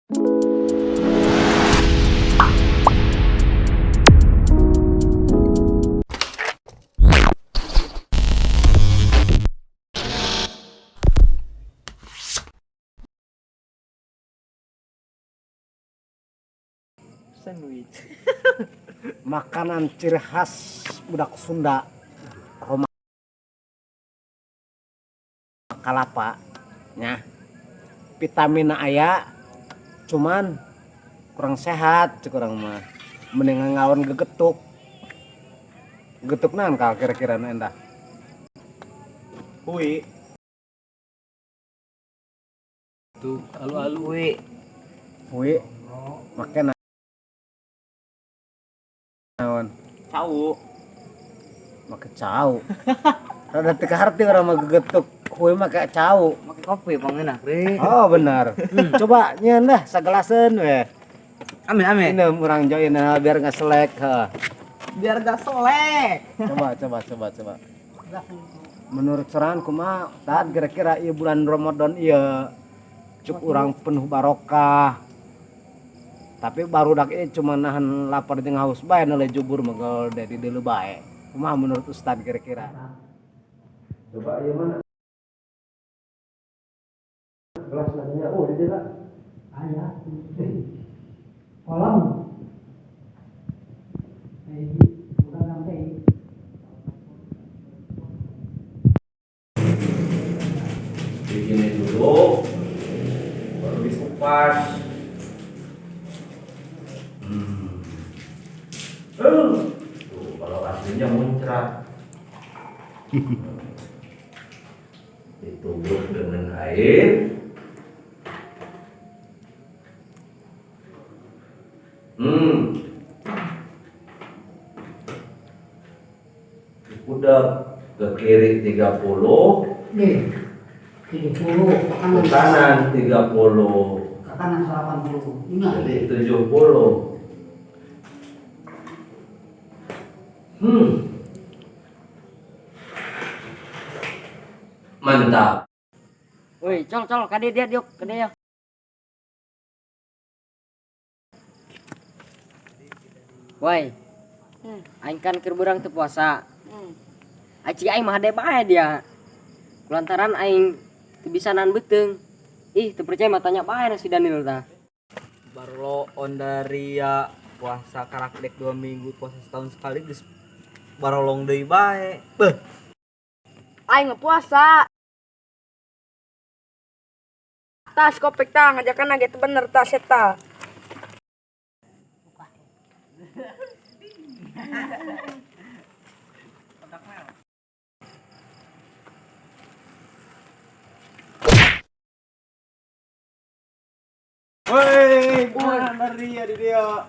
Sandwich. Makanan ciri khas budak Sunda, Roma kalapa nya. Vitamin aya cuman kurang sehat cek urang mah. Mending ngawan gegetuk. Getuk naon kal kira-kira endah? Kui. Tuh, alu-alu. Kui. Make naon? Cau. Make cau. Rada teu kaharti urang mah gegetuk. Kui make cau. Make kopi pangenak deh. Oh benar. Coba nyeun dah sagelaseun we. Ame. Ini urang join biar nggak selek. Biar gak selek. Coba. Menurut sorangan kumaha tah kira-kira ieu bulan Ramadan ieu cuk urang penuh barokah. Tapi barudak ieu cuma nahan lapar jeung haus bae nu jubur megel di deuleu bae. Kumaha menurut Ustad kira-kira? Coba ieu mana? Gelas nanya di deula. Aya. Kolam. Bukan sampai. Begini dulu, baru dikupas. Tuh, kalau aslinya muncrat. Ditumbuk dengan air. Udah ke kiri 30. Nih. 70 Ke kanan 30. ke kanan 80. Ingat. Jadi 70. Mantap. Woi, col, kade dia yuk, kade ya. Woi, aing kan keur beurang teu puasa. Aci aing mah hade bae dia. Kulantaran aing teu bisa nahan beuteung. Ih, teu percaya mah tanya bae na si Daniel tah. Baru ondaria puasa karakdek 2 minggu, puasa setahun sekali geus barolong deui bae. Beuh. Aing puasa. Tas kopek tang ngajakan ge bener tas eta. Woi, bulan dari dia di dia.